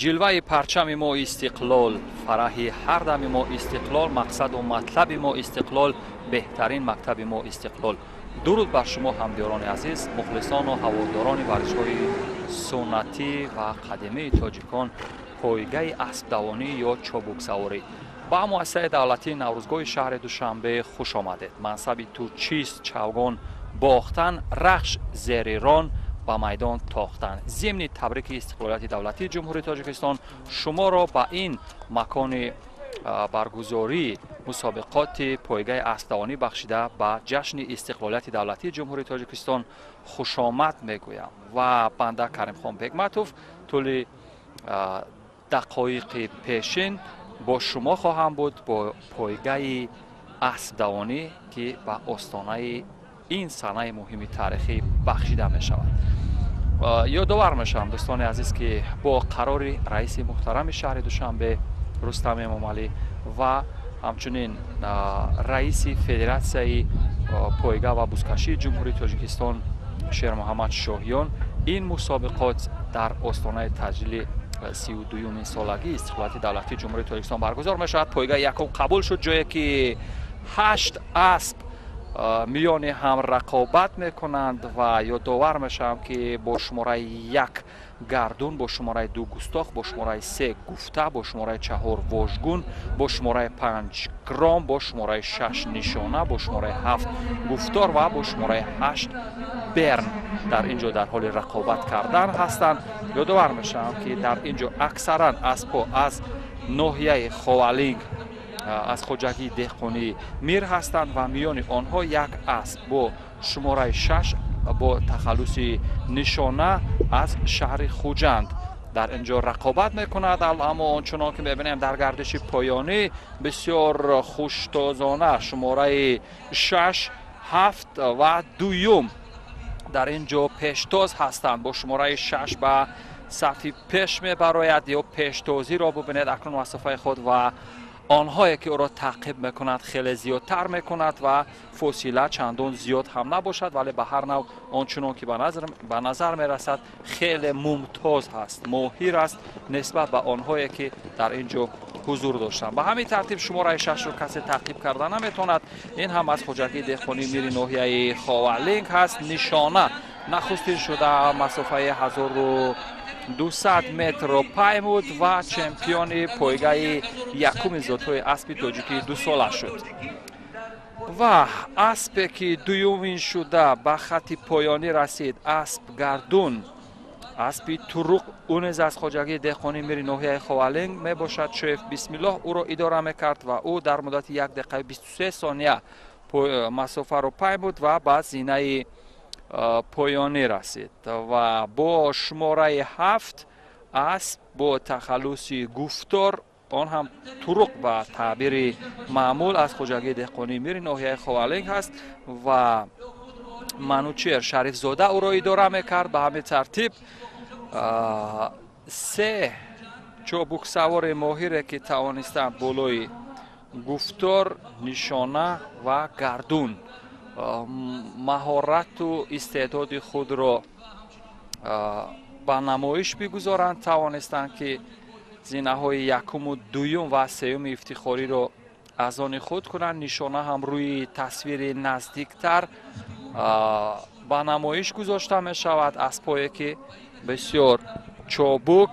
جلوه پرچم ما استقلال، فرح هر دم ما استقلال، مقصد و مطلب ما استقلال، بهترین مکتب ما استقلال. درود بر شما همدیران عزیز، مخلصان و هواداران ورزش‌های سنتی و قدیمی تاجیکان، پایگاه اسب دوانی یا چابک سواری. با مؤسسه دولتی نوروزگاه شهر دوشنبه خوش آمدید. منصب تو چیست؟ چوگان باختن، رخش زیر ران با میدان تاختن. ضمن تبریک استقلالیت دولتی جمهوری تاجیکستان شما را به این مکان برگزاری مسابقات پایگاه اسب‌دوانی بخشیده به جشن استقلالیت دولتی جمهوری تاجیکستان خوش آمد میگویم و بنده کریم خان بگمتوف طول دقایق پیشین با شما خواهم بود با پایگاه اسب‌دوانی که به آستانه این صحنه مهم تاریخی بخشیده می شود. یادآور میشم دوستان عزیز که با قرار رئیس محترم شهر دوشنبه رستم امامعلی و همچنین رئیس فدراسیون پایگاه و بزکشی جمهوری تاجیکستان شیر محمد شاهیان این مسابقات در آستانه تجلیل 32 سالگی استقلالیت دولتی جمهوری تاجیکستان برگزار می شود. پایگاه یکم قبول شد، جایی که 8 اسب میان هم رقابت میکنند و یادآور میشم که با شماره 1 گردون، با شماره 2 گستاخ، با شماره 3 گفته، با شماره 4 واژگون، با شماره 5 گرام، با شماره 6 نشانه، با شماره 7 گفتار و با شماره 8 برن در اینجا در حال رقابت کردن هستند. یادآور میشم که در اینجا اکثرا اسب‌ها از ناحیه خوالینگ از خوجگی دهقانی میر هستند و میان آنها یک اسب با شماره 6 با تخلص نشانه از شهر خوجند در اینجا رقابت میکند. اما آنچنان که میبینیم در گردش پایانی بسیار خوشتازانه شماره 6 7 و 2 در اینجا پیشتاز هستند. با شماره 6 به صفی پیش میبراید یا پیشتازی را ببینید اکنون مسافه خود و آنهایی که او را تعقیب میکند خیلی زیادتر میکند و فاصله چندان زیاد هم نباشد، ولی به هر نوع آنچنان که به نظر میرسد خیلی ممتاز هست، ماهر است نسبت به آنهایی که در اینجا حضور داشتند. به همین ترتیب شماره 6 رو کسی تعقیب کردن نمیتواند. این هم از خوجگی دهقانی میری ناحیه خوالینگ هست. نشانه نخستین شده مسافه 1200 متر را پیمود و چمپیون پایگاه یکم ذات‌های اسب تاجیکی 2 ساله شد و اسبی که دومین شده به خط پایانی رسید اسب گردون، اسب تروق اون از خوجگی دهقانی میری ناحیه خوالینگ می باشد. شیف بسم الله او را اداره میکرد و او در مدت 1 دقیقه 23 ثانیه مسافه را پیمود و بعد زینه پایانی رسید و با شماره 7 اسب با تخلص گفتار، آن هم طرق به تعبیر معمول از خوجگی دهقانی میری ناحیه خوالینگ هست و منوچهر شریف زاده او را اداره میکرد. به همین ترتیب 3 چابک سوار ماهر که توانستند بالای گفتار، نشانه و گردون مهارت و استعداد خود را به نمایش بگذارند، توانستند که زینه های یکم و دوم و سوم افتخاری را از آن خود کنند. نشانه هم روی تصویر نزدیکتر به نمایش گذاشته می شود. اسبایی که بسیار چابک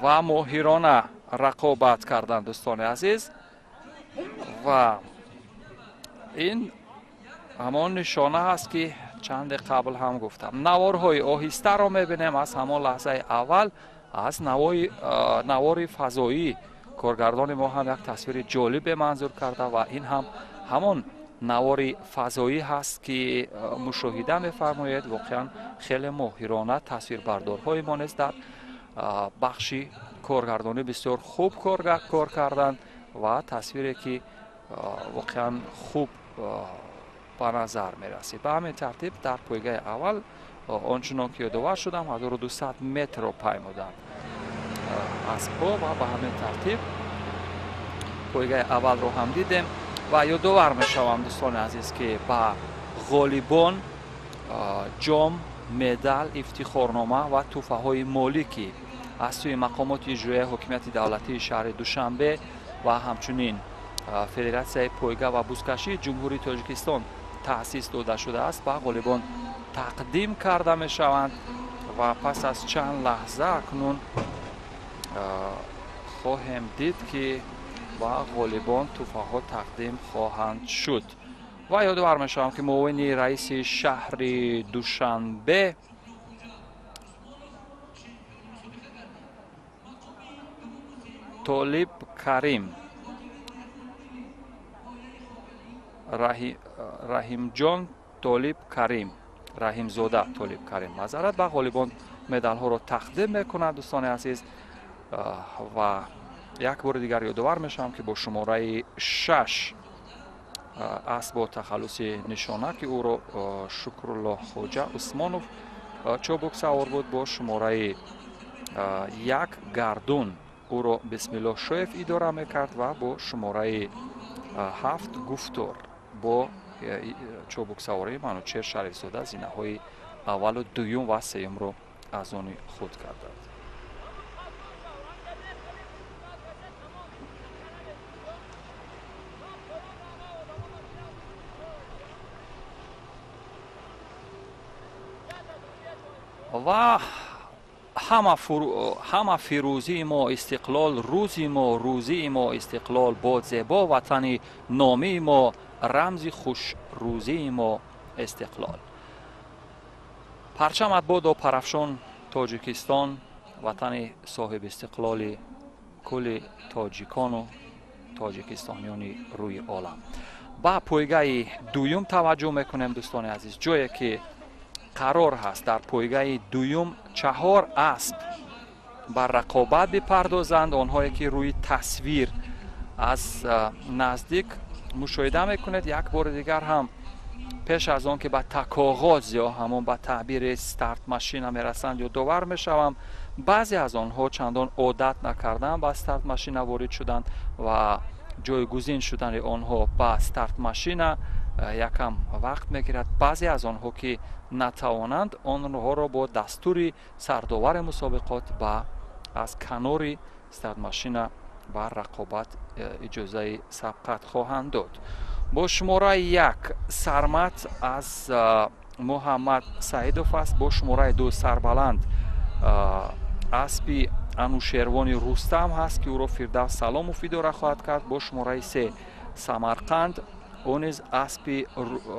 و ماهرانه رقابت کردند دوستان عزیز و این همان نشانه هست که چند قبل هم گفتم. نوارهای آهسته را میبینیم از همان لحظه اول از نوار فضایی. کارگردان ما هم یک تصویر جالب منظور کرده و این هم همان نوار فضایی هست که مشاهده میفرمایید. واقعا خیلی ماهرانه تصویربردارهای ما نیست در بخش کارگردانی بسیار خوب کار کردند و تصویری که واقعا خوب به نظر می رسید. به همین ترتیب در پایگاه اول آنچنان که یادآور شدم 1200 متر را پیمودند اسب‌ها و به همین ترتیب پایگاه اول رو هم دیدیم و یادآور می شوم دوستان عزیز که با غالبان جام، مدال، افتخارنامه و تحفه های مالی که аз сӯи мақомоти иҷроияи ҳокимияти давлатии шаҳри душанбе ва ҳамчунин федератсияи пойга ва бузкашии ҷумҳурии тоҷикистон таъсис дода шудааст ба ғолибон тақдим карда мешаванд ва пас аз чанд лаҳза акнун хоҳем дид ки ба ғолибон тӯҳфаҳо тақдим хоҳанд шуд. ва ёдовар мешавам ки муовини раиси шаҳри душанбе толиб карим раҳимҷон толиб карим раҳимзода толиб карим мазарат ба ғолибон медалҳоро тақдим мекунад. дӯстони азиз, ва як бори дигар ёдовар мешавам ки бо шумораи 6 аст бо тахаллуси нишона ки ӯро шукруллоҳ хоҷа усмонов чобук савор буд, бо шумораи 1 гардун ӯро бисмиллоҳ шоев идора мекард ва бо шумораи 7 гуфтор бо чобуксавории манучер шарифзода зинаҳои аввалу дуюм ва сеюмро аз они худ карданд. ва ҳама фирӯзии мо истиқлол рӯзи мо, рӯзии мо истиқлол бод зебо, ватани номии мо рамзи хушрӯзии мо истиқлол. парчамат бодо парафшон тоҷикистон, ватани соҳиби истиқлоли кулли тоҷикону тоҷикистонёни рӯи олам. ба пойгаи дуюм таваҷҷӯҳ мекунем дӯстони азиз, ҷое ки қарор ҳаст дар пойгаи дуюм 4 асп ба рақобат бипардозанд. онҳое ки рӯи тасвир аз наздик мушоҳида мекунед, як бори дигар ҳам пеш аз он ки ба такоғоз ё ҳамон ба таъбири старт машина мерасанд, ёдовар мешавам баъзе аз онҳо чандон одат накардан ба старт машина ворид шуданд ва ҷойгузин шудани онҳо ба старт машина якам вақт мегирад. баъзе аз онҳо ки натавонанд, онҳоро бо дастури сардовари мусобиқот ба аз канори старт машина ба рақобат иҷозаи сабқат хоҳанд дод. бо шумораи 1 сармат аз муҳаммад саидов аст, бо шумораи 2 сарбаланд аспи анушервони рустам ҳаст ки ӯро фирдавс саломов идора хоҳад кард. бо шумораи 3 самарқанд он низ аспи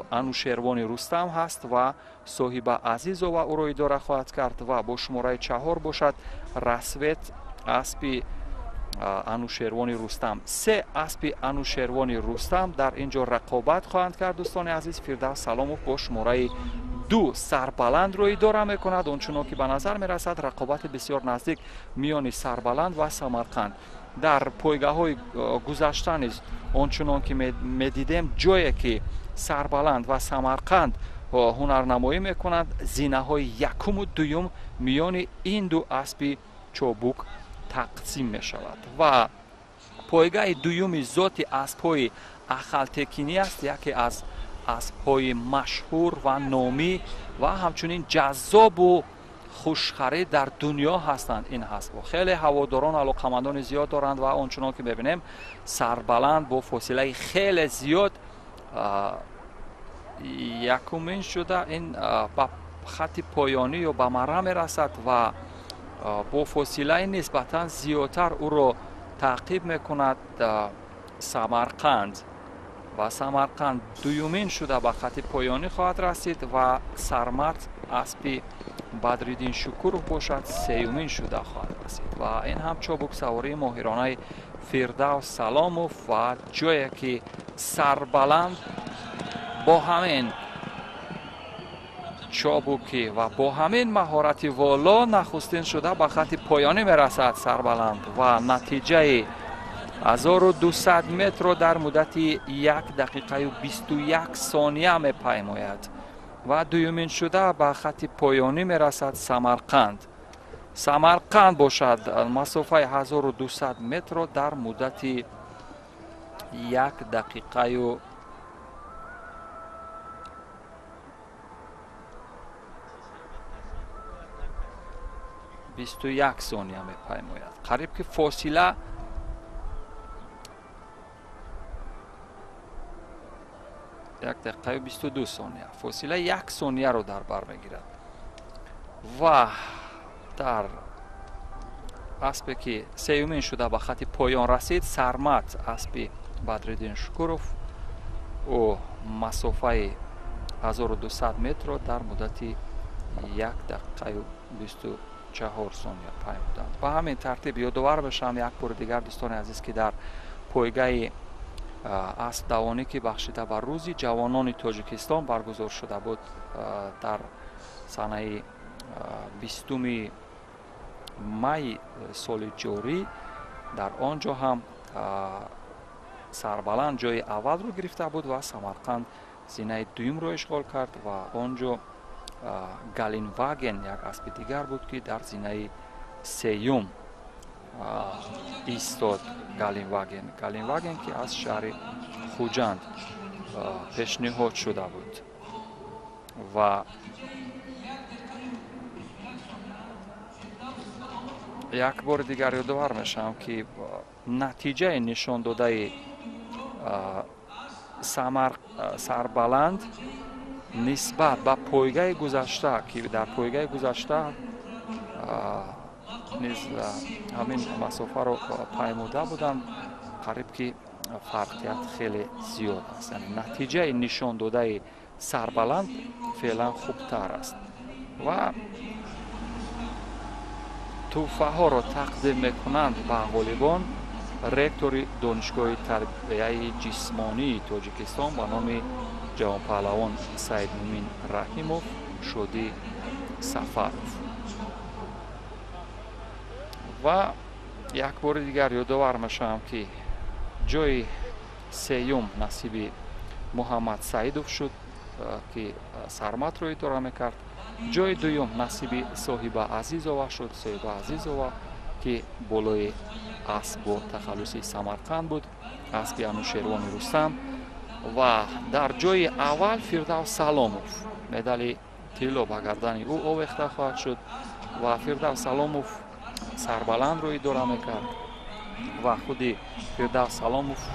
анушервони рустам ҳаст ва соҳиба азизова ӯро идора хоҳад кард. ва бо шумораи 4 бошад расвет аспи анушервони рустам. 3 аспи анушервони рустам дар инҷо рақобат хоҳанд кард. дӯстони азиз, фирдавс саломов бо шумораи 2 сарбаландро идора мекунад. ончунон ки ба назар мерасад рақобати бисёр наздик миёни сарбаланд ва самарқанд. дар пойгаҳои гузашта низ ончунон ки медидем, ҷое ки сарбаланд ва самарқанд ҳунарнамоӣ мекунанд, зинаҳои якуму дуюм миёни ин ду аспи чобук тақсим мешавад. ва пойгаи дуюми зоти аспҳои ахалтекинӣ аст, яке аз аспҳои машҳур ва номӣ ва ҳамчунин ҷаззобу хушхарид дар дунё ҳастанд. ин аспҳо хеле ҳаводорон, алоқамандони зиёд доранд ва ончунон ки мебинем сарбаланд бо фосилаи хеле зиёд якумин шуда ин ба хати поёнӣ ё ба марра мерасад ва бо фосилаи нисбатан зиёдтар ӯро таъқиб мекунад самарқанд. ва самарқанд дуюмин шуда ба хати поёнӣ хоҳад расид ва сармат аспи бадриддин шукуров бошад, сеюмин шуда хоҳад расид. ва ин ҳам чобуксавории моҳиронаи фирдавс саломов ва ҷое ки сарбаланд бо ҳамин чобуки ва бо ҳамин маҳорати воло нахустин шуда ба хати поёнӣ мерасад сарбаланд ва натиҷаи 1200 метро дар муддати 1 дақиқаю 21 сония мепаймояд ва дуюмин шуда ба хати поёнӣ мерасад самарқанд. самарқанд бошад масофаи 1200 метро дар муддати 1 дақиқаю 21 21 ثانیه میپیماید. قریب که فاصله 1 دقیقه و 22 ثانیه، فاصله 1 ثانیه رو در بر میگیرد. و در اسبی که سیومین شده به خط پایان رسید، سرمت اسب بدرالدین شکوروف او مسافه 1200 متر را در مدت 1 دقیقه و 24 ثانیه پیمودند. به همین ترتیب یادآور بشم یک بار دیگر دوستان عزیز که در پایگاه اسب دوانی که بخشیده بر روز جوانان تاجیکستان برگزار شده بود در سنه 20 مای سال جاری، در آنجا هم سربلند جای اول رو گرفته بود و سمرقند زینه دوم رو اشغال کرد و آنجا گالین واگن یک اسب دیگر بود که در زینه سیوم ایستاد. گالین واگن که از شهر خوجند پیشنهاد شده بود و یک بار دیگر یادآور میشم که نتیجه نشان داده سربلند نسبت به پایگاه گذشته که در پایگاه گذشته همین مسافه رو پیموده بودند، قریب که فرقیت خیلی زیاد است. یعنی نتیجه نشان داده سربلند فعلا خوبتر است و تحفه ها را تقدیم میکنند به والیبال رکتور دانشگاه تربیه جسمانی تاجیکستان به نام جوان پهلوان سید مومین رحیموف شودی سفروف. و یک بار دیگر یادآور میشم که جای سیوم نصیب محمد سعیدوف شد که سرمت رو اداره میکرد. جای دوم نصیب صاحب عزیزова شد، صاحب عزیزова که بالای اسب با تخلص سمرقند بود، اسب انوشیروان رستم. و در جای اول فردوس سلاموف مدال طلا به گردن او آویخته خواهد شد و فردوس سلاموف سربلند رو اداره میکرد و خود فردوس سلاموف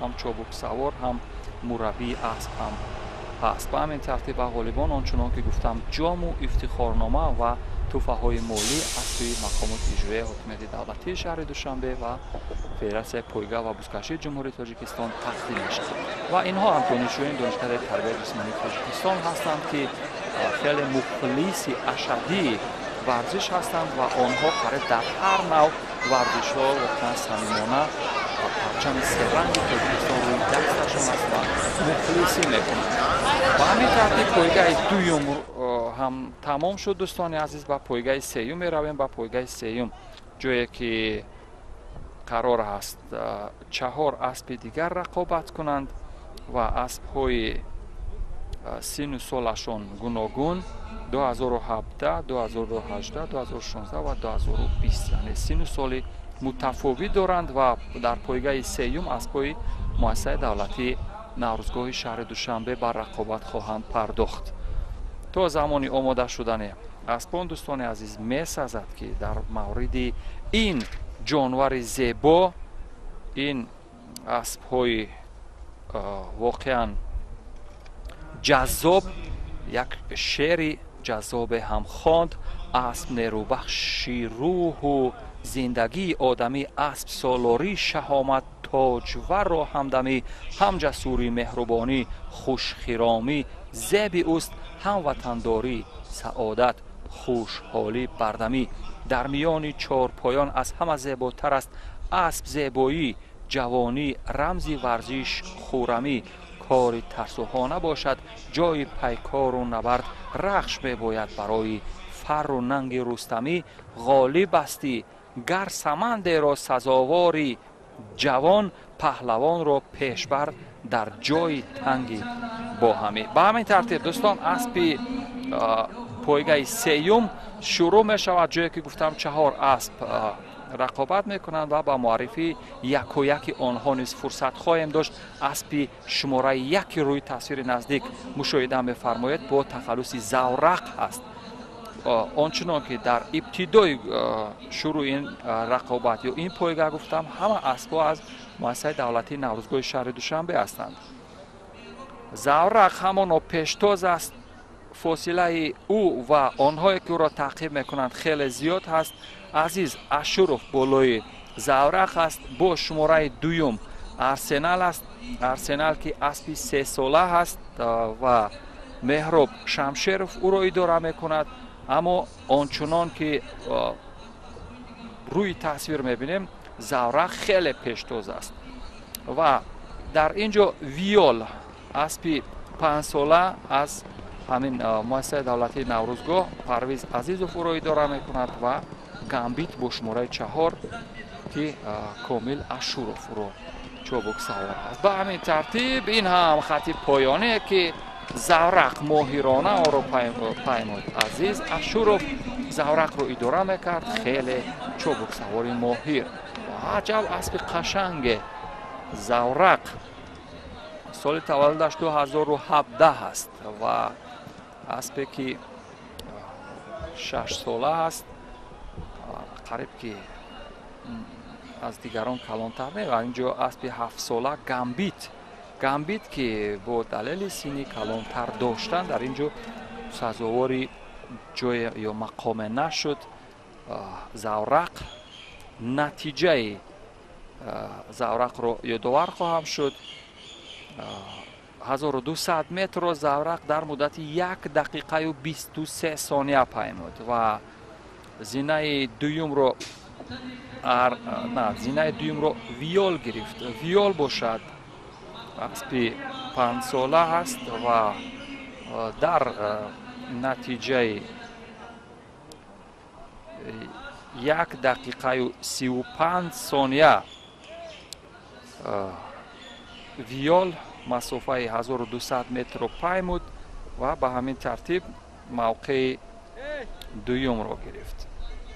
هم چابک سوار هم مربی اسب هم هست. به همین ترتیب غالبان آنچنان که گفتم جام و افتخارنامه و تحفه های مالی از سوی مقامات اجرایی حکومت دولتی شهر دوشنبه و فدراسیون پایگاه و بزکشی جمهوری تاجیکستان تقدیم می‌شود و اینها هم دانشجویان دانشکده تربیت جسمانی تاجیکستان هستند که خیلی مخلص اشدی ورزش هستند و آنها قریب در هر نوع ورزش ها واقعا صمیمانه پرچم سه رنگ تاجیکستان روی دستشان است و مخلصی میکنند. و همین ترتیب پایگاه دوم هم تمام شد دوستان عزیز. با پایگاه سیوم می رویم. با پایگاه سیوم جایی که قرار است 4 اسب دیگر رقابت کنند و اسب های سن و سالشان گوناگون 2017 2018 2016 و 2020 یعنی سن و سال متفاوت دارند و در پایگاه سیوم اسب‌های مؤسسه دولتی نوروزگاه شهر دوشنبه بر رقابت خواهند پرداخت. تا زمانی آماده شدن اسبان دوستان عزیز می‌سازد که در مورد این جانور زیبا، این اسب‌های واقعاً جذاب، یک شعر جذاب هم خواند: اسب نیروبخش روح و زندگی آدمی، اسب سالاری شهامت تاجور را همدمی، هم جسوری مهربانی خوشخرامی زیب اوست، هم وطنداری سعادت خوشحالی بردمی. در میان 4 پایان از همه زیباتر است اسب زیبایی جوانی رمزی ورزش خورمی. کار ترسوخانه باشد جای پیکار و نبرد، رخش میباید برای فر و ننگ رستمی. غالب استی گر سمند را سزاواری، جوان پهلوان را پیشبر در جای تنگی با همی. به همین ترتیب دوستان اسب پایگاه سیوم شروع می شود، جایی که گفتم 4 اسب رقابت میکنند و با معرفی یک و یک آنها نیز فرصت خواهیم داشت. اسب شماره 1 روی تصویر نزدیک مشاهده می‌فرمایید با تخلص زورق است ончунон ки дар ибтидои шурӯи ин рақобат ё ин пойга гуфтам, ҳама аспҳо аз муассисаи давлатии наврӯзгоҳи шаҳри Душанбе ҳастанд. заврақ ҳамоно пештоз аст. фосилаи ӯ ва онҳое ки ӯро таъқиб мекунанд хеле зиёд ҳаст. азиз ашуров болои заврақ аст, бо шумораи дуюм арсенал аст. арсенал ки аспи 3 сола ҳаст ва меҳроб шамшеров ӯро идора мекунад. аммо ончунон ки рӯи тасвир мебинем, заврақ хеле пештоз аст. ва дар ин ҷо виёл аспи 5 сола аз ҳамин муассисаи давлатии наврӯзгоҳ Парвиз Азизов ӯро идора мекунад ва гамбит бо шумораи 4 ки Комил Ашуров ӯро чобук савор аст. ба ҳамин тартиб ин ҳам хати поёне ки заврақ моҳирона оро паймуд. Азиз Ашуров заврақро идора мекард, хеле чобук савори моҳир. аҷаб аспи қашанге заврақ. соли таваллудаш 2017 аст ва аспе ки 6 сола аст. қариб ки аз дигарон калонтар не. ва ин ҷо аспи 7 сола гамбит. гамбит ки бо далели синни калонтар доштан дар ин ҷо сазовори ҷое ё мақоме нашуд. заврақ натиҷаи заврақро ёдовар хоҳам шуд. 1200 метрро заврақ дар муддати 1 дақиқаю 23 сония паймуд ва зинаи дуюмро виёл гирифт. виёл бошад, аспи 5 сола ҳаст ва дар натиҷаи 1 дақиқаю 35 сония виёл масофаи 1200 метрро паймуд ва ба ҳамин тартиб мавқеи дуюмро гирифт.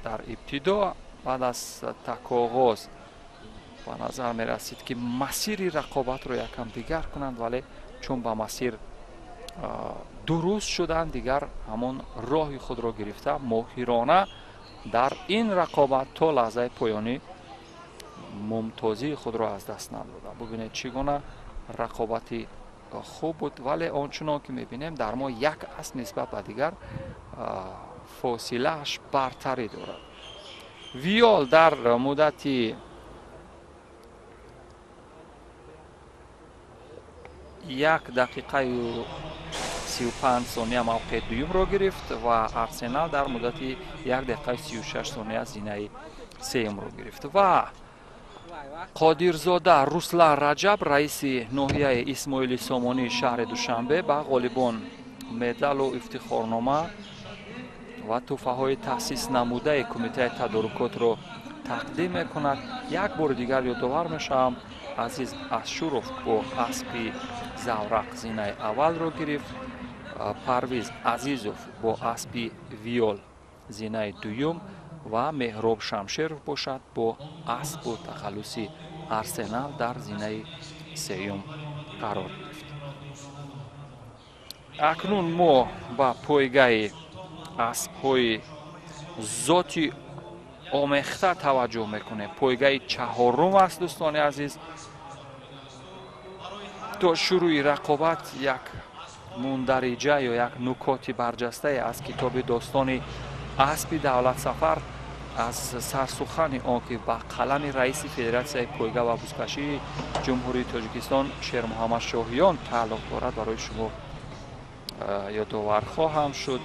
дар ибтидо баъд аз такоғоз ба назар мерасид ки масири рақобатро якам дигар кунанд, вале чун ба масир дуруст шуданд, дигар ҳамон роҳи худро гирифта моҳирона дар ин рақобат то лаҳзаи поёнӣ мумтозии худро аз даст надоданд. бубинед чӣ гуна рақобати хуб буд, вале ончунон ки мебинем дар мо як аст нисбат ба дигар фосилааш бартарӣ дорад. виёл дар муддати 1 дақиқаю 35 сония мавқеи дуюмро гирифт ва арсенал дар муддати 1 дақиқаю 36 сония зинаи сеюмро гирифт. ва қодирзода Руслан Раҷаб, раиси ноҳияи Исмоили Сомонии шаҳри Душанбе, ба ғолибон медалу ифтихорнома ва тӯҳфаҳои таъсис намудаи кумитаи тадорукотро тақдим мекунад. як бори дигар ёдовар мешавам, Азиз Ашуров бо аспи заврақ зинаи аввалро гирифт. Парвиз Азизов бо аспи виёл зинаи дуюм ва Меҳроб Шамшеров бошад бо аспу тахаллуси Арсенал дар зинаи сеюм қарор гирифт. акнун мо ба пойгаи аспҳои зоти омехта таваҷҷӯҳ мекунем. пойгаи чаҳорум аст дӯстони азиз. то шурӯи рақобат як мундариҷа ё як нукоти барҷастае аз китоби достони аспи давлатсафар аз сарсухани он ки ба қалами раиси федератсияи пойга ва бузкашии ҷумҳурии Тоҷикистон Шермуҳаммад Шоҳиён тааллуқ дорад барои шумо ёдовар хоҳам шуд.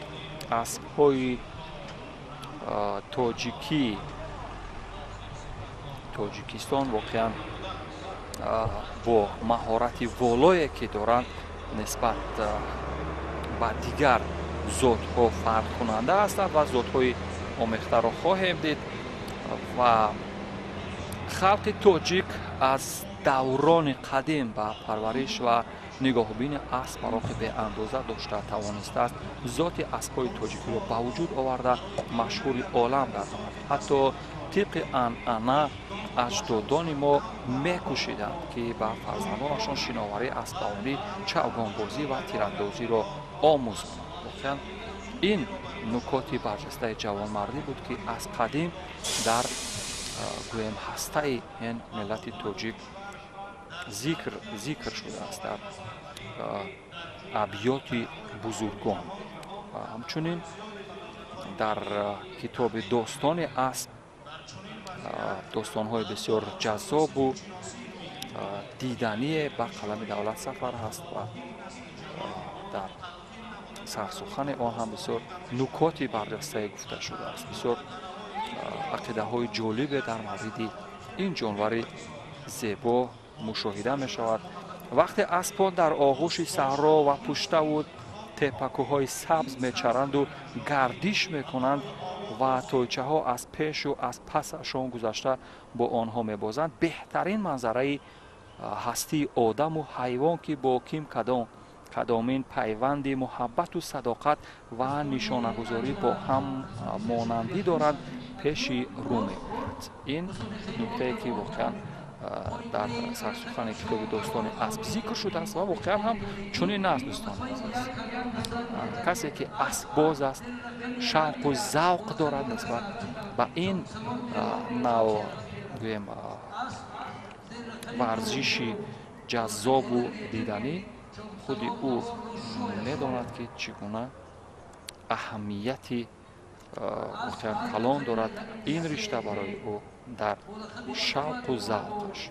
аспҳои тоҷикистон воқеан бо маҳорати волое ки доранд нисбат ба дигар зотҳо фарқкунанда ҳастанд ва зотҳои омехтаро хоҳем дид. ва халқи тоҷик аз даврони қадим ба парвариш ва нигоҳубини асп ароқи беандоза дошта тавонистааст зоти аспҳои тоҷикиро ба вуҷуд оварда машҳури олам гардонад. ҳатто тибқи анъана аҷдодони мо мекӯшиданд ки ба фарзандонашон шиноварии аспдавонӣ, чавгонбозӣ ва тирандозиро омӯзонанд. воқеан این نکاتی برجسته جوانمردی بود که از قدیم در گویم هسته این ملت توجیک ذکر شده است در ابیات بزرگان. همچنین در کتاب داستان اسب داستان‌های بسیار جذاب و دیدنی به قلم دولت سفر هست و در سرسخن آن هم بسیار نکاتی برجسته گفته شده است. بسیار عقیده های جالب در مورد این جانور زیبا مشاهده می شود. وقتی اسبان در آغوش صحرا و پشت و تپکوهای سبز می چرند و گردش می کنند و تویچه ها از پیش و از پسشان گذشته با آنها می بازند، بهترین منظره هستی آدم و حیوان که با کدامین پیوند محبت و صداقت و نشانه‌گذاری با هم مانندی دارند پیش رو می‌برد. این نکته که واقعا در سرسخن کتاب داستان اسب ذکر شده است و واقعا هم چنین است دوستان عزیز. کسی که اسب باز است شوق و ذوق دارد نسبت به این نوع ورزشی جذاب و دیدنی، خود او می‌داند که چگونه اهمیتی واقعا کلان دارد این رشته برای او در شوق و ذوقش.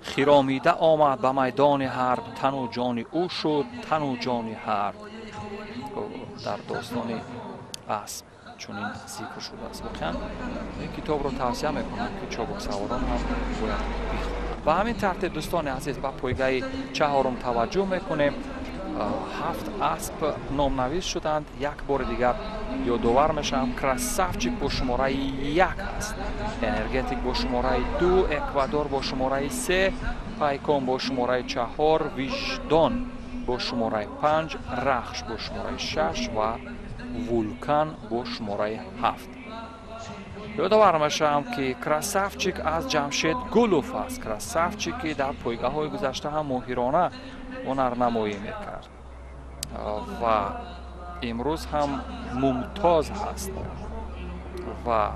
خرامیده آمد به میدان حرب، تن و جان او شد تن و جان حرب. در داستان اسب چنین ذکر شده است. واقعا این کتاب رو توصیه میکنم که چابک سواران هم باید بخونند. و همین ترتیب دوستان عزیز به پایگاه چهارم توجه میکنیم. 7 اسب نامنویس شدند. یک بار دیگر یادآور میشم کراسافچیک با شماره 1 است، انرژتیک با شماره 2، اکوادور با شماره 3، پیکان با شماره 4، وجدان با شماره 5، رخش با شماره 6 و وولکان با شماره 7. یادآور میشم که کراسافچیک از جمشید گلوف است. کراسافچیک که در پایگاه های گذشته هم ماهرانه هنرنمایی میکرد و امروز هم ممتاز هست و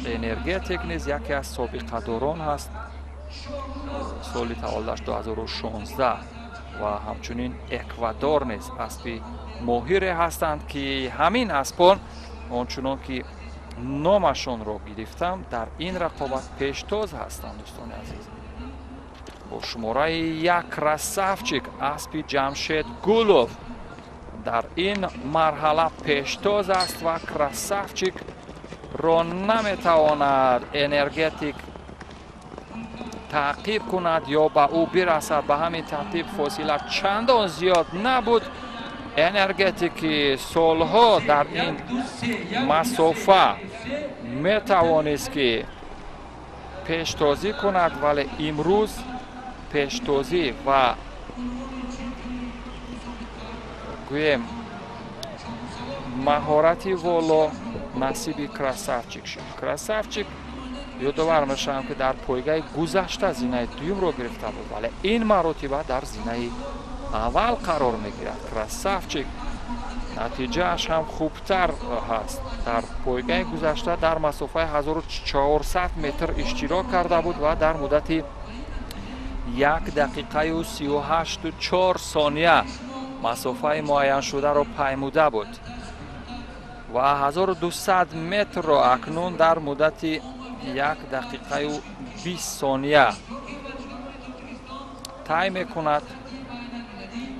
انرژتیک نیز یکی از سابقه داران هست. سال تولدش 2016 و همچنین اکوادور نیز اسب ماهر هستند که همین اسبان آنچنان که نامشان را گرفتم در این رقابت پیشتاز هستند دوستان عزیز. با شماره 1 کراسافچیک اسب جمشید گلوف در این مرحله پیشتاز است و کراسافچیک را نمیتواند انرژتیک تعقیب کند یا به او برسد. به همین ترتیب فاصله چندان زیاد نبود. انرژتیک سالها در این مسافه میتوانست که پیشتازی کند، ولی امروز پیشتازی و گویم مهارتی والا نصیب کراسافچیک شد. کراسافچیک یادآور میشم که در پایگاه گذشته زینه دوم را گرفته بود، ولی این مرتبه در زینه اول قرار میگیرد. کراسافچیک نتیجهش هم خوبتر هست. در پایگاه گذشته در مسافه 1400 متر اشتراک کرده بود و در مدت 1 دقیقه و 38 و 4 ثانیه مسافه معین شده را پیموده بود و 1200 متر را اکنون در مدت 1 دقیقه و 20 ثانیه طی میکند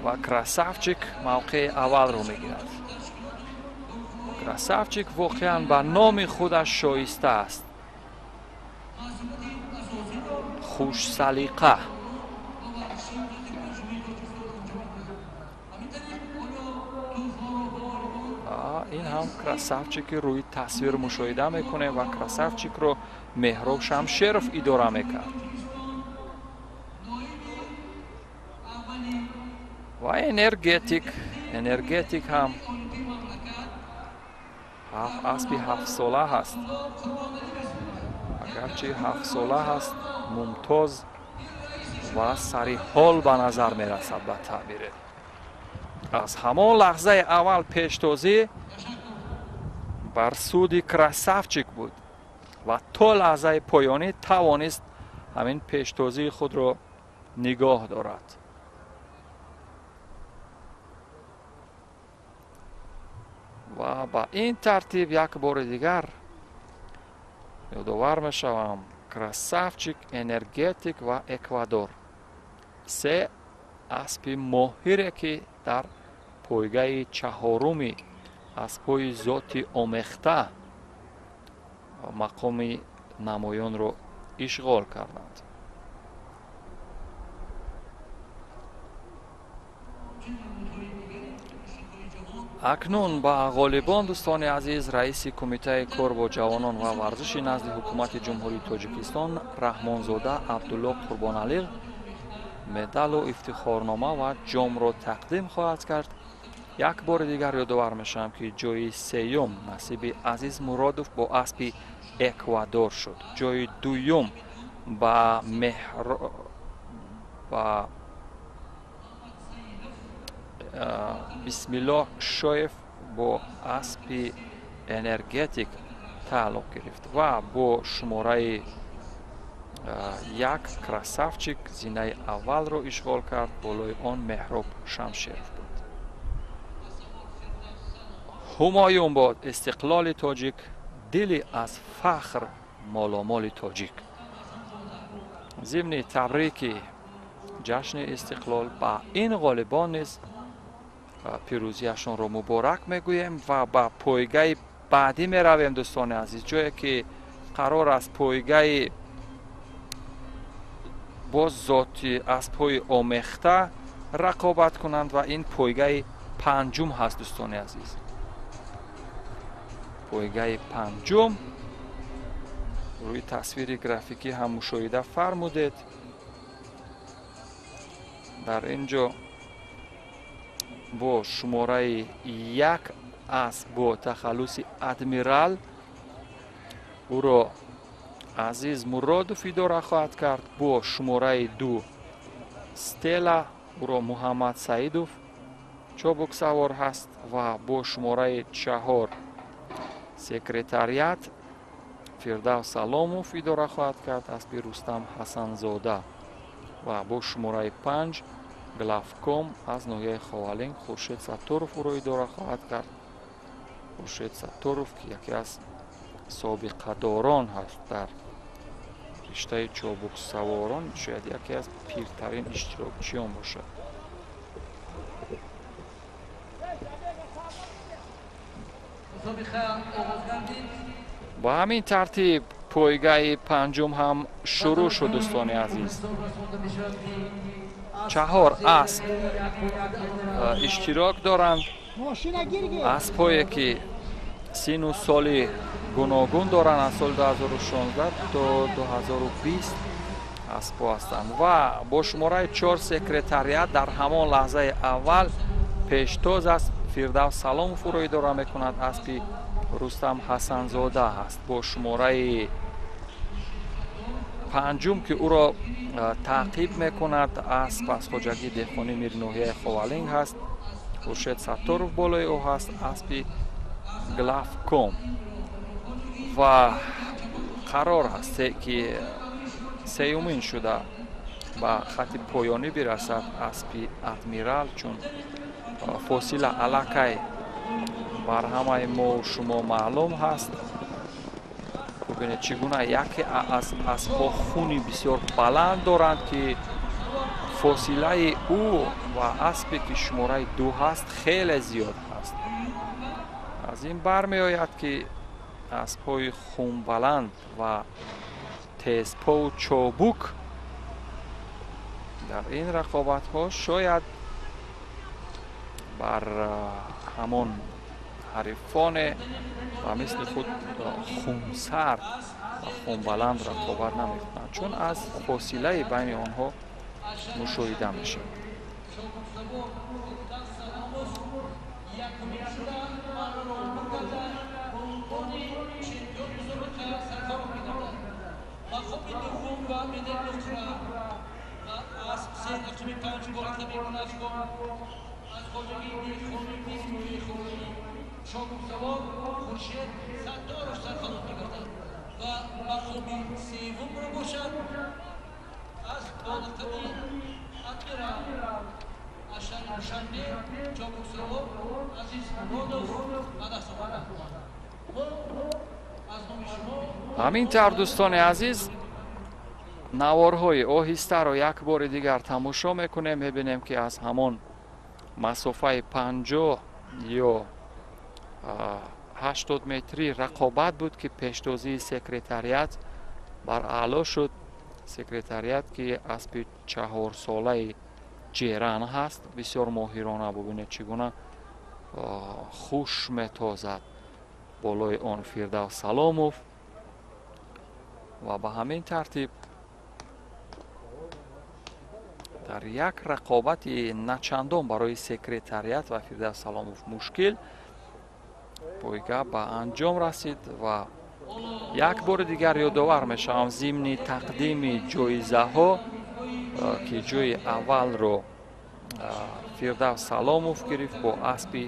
و کراسافچیک موقع اول رو میگیرد. کراسافچیک واقعا به نام خودش شایسته است. خوش سلیقه. این هم کراسافچیک روی تصویر مشاهده میکنه و کراسافچیک رو مهراب شمشیرف اداره میکرد و انرژتیک هم اسب 7 ساله هست. اگرچه 7 ساله هست ممتاز و سری حال به نظر میرسد به تعبیر аз ҳамон лаҳзаи аввал пештозӣ бар суди красавчик буд ва то лаҳзаи поёнӣ тавонист ҳамин пештозии худро нигоҳ дорад. ва ба ин тартиб як бори дигар ёдовар мешавам, красавчик, энергетик ва эквадор се аспи моҳире ки дар пойгаи чаҳоруми аспҳои зоти омехта мақоми намоёнро ишғол карданд. акнун ба ғолибон дӯстони азиз, раиси кумитаи кор бо ҷавонон ва варзиши назди ҳукумати ҷумҳурии Тоҷикистон Раҳмонзода Абдулло Қурбоналиғ медалу ифтихорнома ва ҷомро тақдим хоҳад кард. як бори дигар ёдовар мешавам ки ҷои сеюм насиби Азиз Муродов бо аспи Эквадор шуд. ҷои дуюм ба бисмиллоҳ Шоев бо аспи энергетик тааллуқ гирифт ва бо шумораи як красавчик зинаи аввалро ишғол кард. болои он Меҳроб Шамшеров буд. ҳумоюн бод, истиқлоли тоҷик, дили аз фахр моломоли тоҷик. зимни табрики ҷашни истиқлол ба ин ғолибон низ пирӯзияшонро муборак мегӯем ва ба пойгаи баъдӣ меравем. дӯстони азиз, ҷое ки қарор аст пойгаи боз зоти аспҳои омехта рақобат кунанд ва ин пойгаи панҷум ҳаст. дӯстони азиз, пойгаи панҷум рӯи тасвири графикӣ ҳам мушоҳида фармудед. дар ин ҷо бо шумораи як асп бо тахаллуси адмирал ӯро Азиз Муродов идора хоҳад кард. бо шумораи ду Стела ӯро Муҳаммад Саидов чобуксавор ҳаст ва бо шумораи чаҳор секретариат Фирдавс Саломов идора хоҳад кард аспи Рустам Ҳасанзода ва бо шумораи 5 главком аз ноҳияи Ховалин Хуршед Сатторов ӯро идора хоҳад кард. Хуршед Сатторов ки яке аз собиқадорон ҳаст дар риштаи чобуксаворон, шояд яке аз пиртарин иштирокчиён бошад. ба ҳамин тартиб пойгаи панҷум ҳам шурӯъ шуд. дӯстони азиз, чаҳор асп иштирок доранд. аспҳое ки сину соли гуногун доранд, аз соли 2016 то 2020 аспҳо ҳастанд ва бо шумораи 4 секретариат дар ҳамон лаҳзаи аввал пештоз аст. Фирдавс Саломов ӯро идора мекунад. аспи Рустам Ҳасанзода ҳаст. бо шумораи панҷум ки ӯро таъқиб мекунад асп аз хоҷагии деҳқонӣ мири ноҳияи Ховалин ҳаст. Хуршед Сатторов болои ӯ ҳаст аспи главком ва қарор ҳаст ки сеюмин шуда ба хати поёнӣ бирасад аспи адмирал, чун фосила аллакай бар ҳамаи мо шумо маълум ҳаст. бубинед чӣ гуна яке аз аспҳо хуни бисёр баланд доранд ки фосилаи ӯ ва аспе ки шумораи 2 ҳаст хеле зиёд ҳаст. аз ин бармеояд ки аспҳои хунбаланд ва тезпову чобук дар ин рақобатҳо шояд бар ҳамон ҳарифоне ба мисли худ хунсард ва хунбаланд рақобат намекунанд, чун аз фосилаи байни онҳо мушоҳида мешавад. ҳамин тавр дӯстони азиз наворҳои оҳистаро як бори дигар тамошо мекунем. мебинем ки аз ҳамон масофаи 50 ё 80 метрӣ рақобат буд ки пешдозии секретариат бар аъло шуд. секретариат ки аспи 4-солаи ҷеран ҳаст. бисёр моҳирона бубинед чӣ гуна хуш метозад болои он Фирдавс Саломов ва ба ҳамин тартиб дар як рақобати начандон барои секретариат ва Фирдавс Саломов мушкил пойга ба анҷом расид ва як бори дигар ёдовар мешавам зимни тақдими ҷоизаҳо ки ҷои аввалро Фирдавс Саломов гирифт бо аспи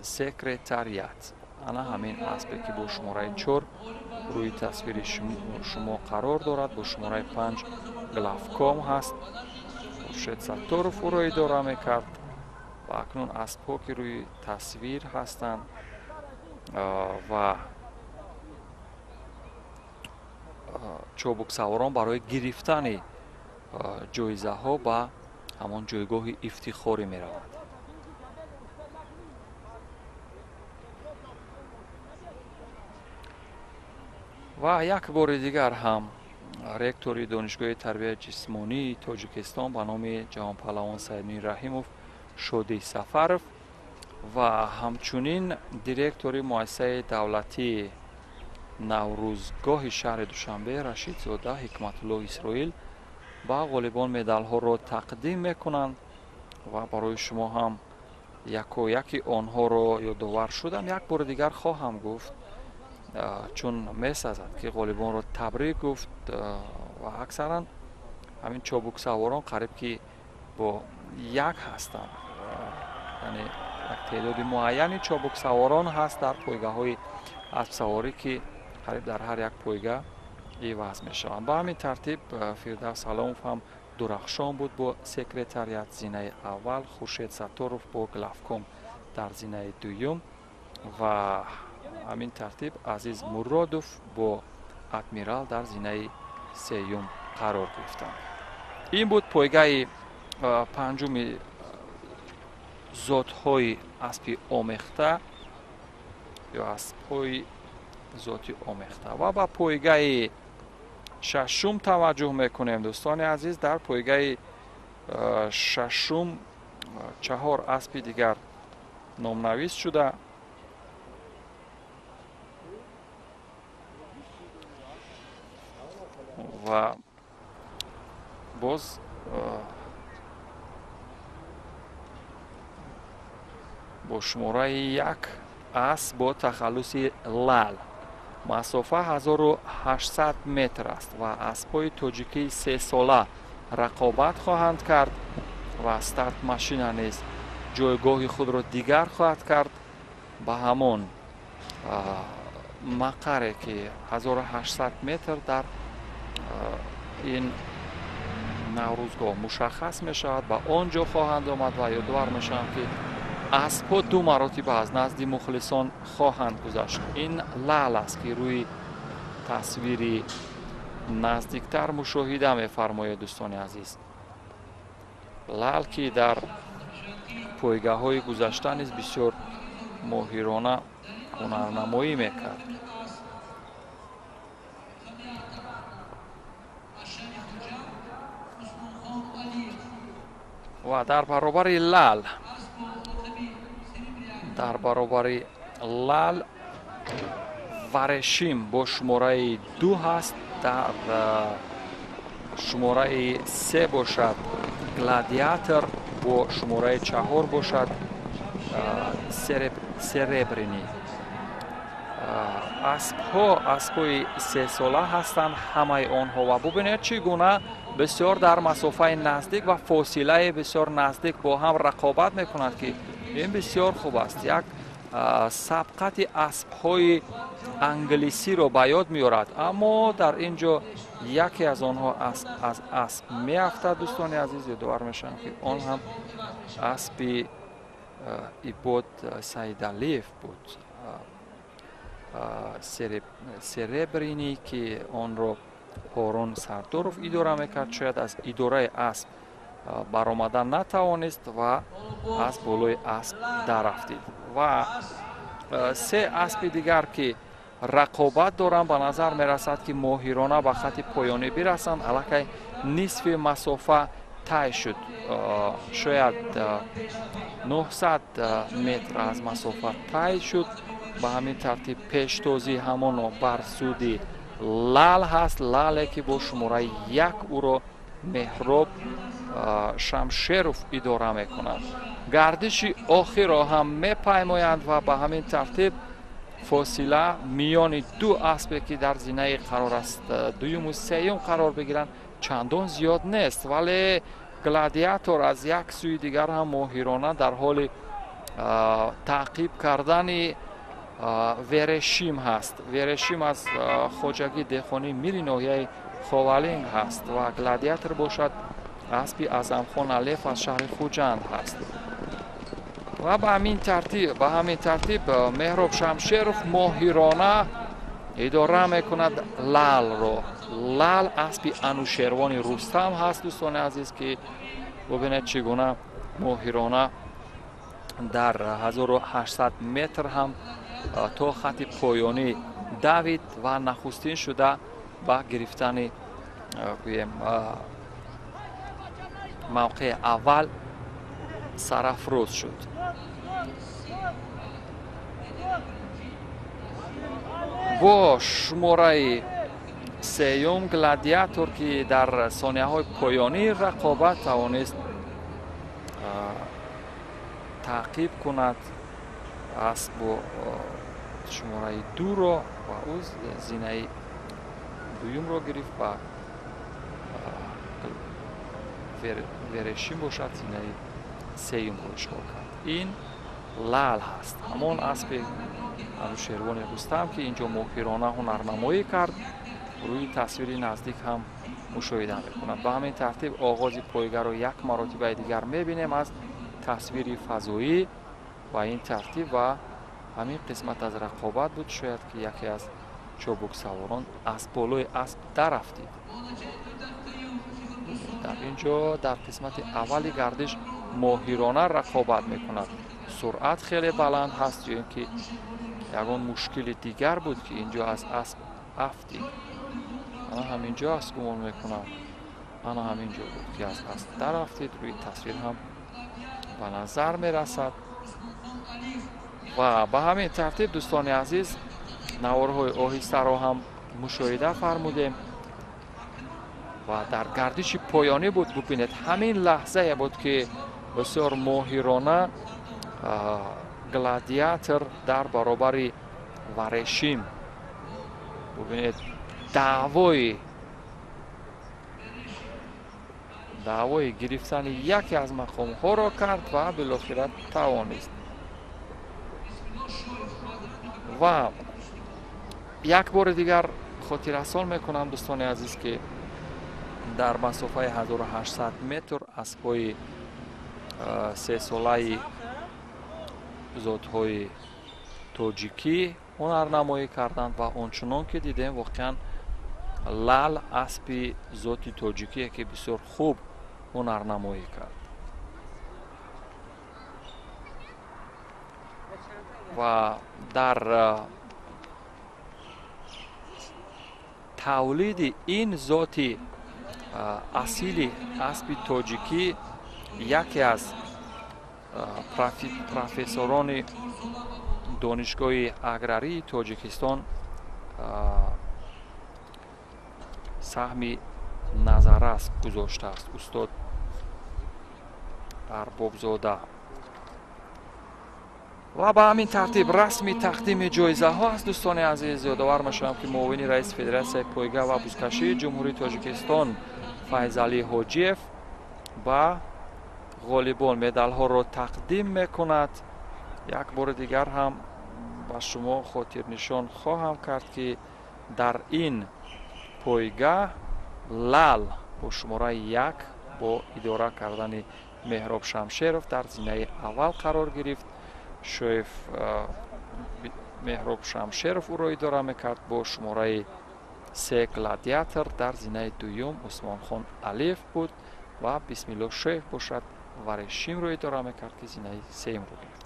секретариат. ана ҳамин аспе ки бо шумораи 4 рӯи тасвири шумо қарор дорад. бо шумораи 5 главком ҳаст. Хуршед Сатторов ӯро идора мекард ва акнун аспҳо ки рӯи тасвир ҳастанд ва чобуксаворон барои гирифтани ҷоизаҳо ба ҳамон ҷойгоҳи ифтихорӣ мераванд. ва як бори дигар ҳам ректори донишгоҳи тарбияи ҷисмонии Тоҷикистон ба номи ҷавонпаҳлавон Саидмир Раҳимов Шодӣ Сафаров ва ҳамчунин директори муассисаи давлатии наврӯзгоҳи шаҳри Душанбе Рашидзода Ҳикматуллоҳ Исроил ба ғолибон медалҳоро тақдим мекунанд ва барои шумо ҳам якояки онҳоро ёдовар шудам. як бори дигар хоҳам гуфт, чун месазад ки ғолибонро табрик гуфт ва аксаран ҳамин чобуксаворон қариб ки бо як ҳастанд, яъне як теъдоди муайяни чобуксаворон ҳаст дар пойгаҳои аспсаворӣ ки қариб дар ҳар як пойга иваз мешаванд. ба ҳамин тартиб Фирдавс Саломов ҳам дурахшон буд бо секретариат зинаи аввал, Хуршед Сатторов бо главком дар зинаи дуюм ва ҳамин тартиб Азиз Муродов бо адмирал дар зинаи сеюм қарор гирифтанд. ин буд пойгаи панҷуми зотҳои аспи омехта ё аспҳои зоти омехта. ва ба пойгаи шашум таваҷҷӯҳ мекунем дӯстони азиз. дар пойгаи шашум 4 аспи дигар номнавис шуда ва боз бо шумораи 1 асп бо тахаллуси лал. масофа 1800 метр аст ва аспҳои тоҷикии 3 сола рақобат хоҳанд кард ва старт машина низ ҷойгоҳи худро дигар хоҳад кард ба ҳамон мақаре ки 1800 метр дар ин наврӯзгоҳ мушаххас мешавад. ба он ҷо хоҳанд омад ва ёдовар мешавам ки аспҳо 2 маротиба аз назди мухлисон хоҳанд гузашт. ин лал аст ки рӯи тасвири наздиктар мушоҳида мефармоед дӯстони азиз. лал ки дар пойгаҳои гузашта низ бисёр моҳирона ҳунарнамоӣ мекард. ва дар баробари лал варешим бо шумораи 2 ҳаст. дар шумораи 3 бошад гладиатор, бо шумораи 4 бошад серебрини. аспҳои 3 сола ҳастанд ҳамаи онҳо ва бубинед чӣ гуна بسیار در مسافه نزدیک و فاصله بسیار نزدیک با هم رقابت میکنند که این بسیار خوب است. یک سبقت اسب‌های انگلیسی رو به یاد میارد، اما در اینجا یکی از آنها از اسب میافتد. دوستان عزیز یادآور میشم که آن هم اسب ای بود سیدالیف بود، سربرینی که آن رو هارون سرداروف اداره میکرد. شاید از اداره اسب برآمدن نتوانست و از بالای اسب دررفتید. و سه اسب دیگر که رقابت دارند به نظر میرسد که ماهرانه به خط پایانی برسند. الکی نصف مسافه طی شد، شاید 900 متر از مسافه طی شد. به همین ترتیب پیشتازی همان بر سود لال هست، لالی که با شماره 1 او را مهراب شمشیروف اداره میکنند. گردش آخر را هم میپیمایند و به همین ترتیب فاصله میان دو اسبی که در زینه قرار است دوم و سوم قرار بگیرند چندان زیاد نیست، ولی گلادیاتور از یک سوی دیگر هم ماهرانه در حال تعقیب کردن ورشیم هست. ورشیم از خواجگی دهخانی میری ناحیه خوالینگ هست و گلادیاتور باشد اسبی اعظم خان الیف از شهر خوجند هست. و به همین ترتیب مهراب شمشیروف ماهرانه اداره میکند لال رو. لال اسبی انوشیروان رستم هست دوستان عزیز که ببینید چگونه ماهرانه در 1800 متر هم تا خط پایانی دوید و نخستین شده با گرفتن موقع اول سرافراز شد. با شماره سوم گلادیاتور که در ثانیه های پایانی رقابت توانست تعقیب کند اسب با شماره 2 را و او زینه دوم را گرفت و ورشیم باشد زینه سوم را اشغال کرد. این لال هست، همان اسب انوشیروان رستم که اینجا ماهرانه هنرنمایی کرد. روی تصویر نزدیک هم مشاهده میکنند. به همین ترتیب آغاز پایگاه را یک مرتبه دیگر میبینیم از تصویر فضایی و این ترتیب و همین قسمت از رقابت بود. شاید که یکی از چابک سواران از بالای اسب دررفتید. در اینجا در قسمت اولی گردش ماهرانه رقابت میکند. سرعت خیلی بلند هست، چون که یگان مشکل دیگر بود که اینجا از اسب افتید. انا همینجا است گمان میکنم، انا همینجا بود که از اسب دررفتید. روی تصویر هم به نظر میرسد. و به همین ترتیب دوستان عزیز نوارهای آهسته را هم مشاهده فرمودیم و در گردش پایانی بود. ببینید همین لحظه بود که بسیار ماهرانه گلادیاتور در برابر ورشیم ببینید دعوای گرفتن یکی از مقام ها را کرد و بالاخره توانست. و یک بار دیگر خاطر رسان میکنم دوستان عزیز که در مسافه 1800 متر اسبای 3 ساله ذات‌های تاجیکی هنرنمایی کردند و آنچنان که دیدیم واقعا لال اسبی ذات تاجیکی که بسیار خوب هنرنمایی کرد. و در تولید این ذات اصیل اسب تاجیکی یکی از پروفسوران دانشگاه اگراری تاجیکستان سهم نظررس گذاشته است، استاد اربابزاده. و به همین ترتیب رسمی تقدیم جایزه ها است دوستان عزیز. یادآور میشم که معاون رئیس فدراسیون پایگاه و بزکشی جمهوری تاجیکستان فیضعلی حاجیف با والیبال مدال ها را تقدیم میکند. یک بار دیگر هم با شما خاطر نشان خواهم کرد که در این پایگاه لال با شماره 1 با اداره کردن مهراب شمشیرов در زینه اول قرار گرفت. شویف مهراب شمشیرов او را اداره میکرد. با شماره 3 گلادیاتور در زینه دوم عثمان خان علیف بود و بسم الله شویف باشد ورشیم را اداره میکرد که زینه سیم رو گرفت.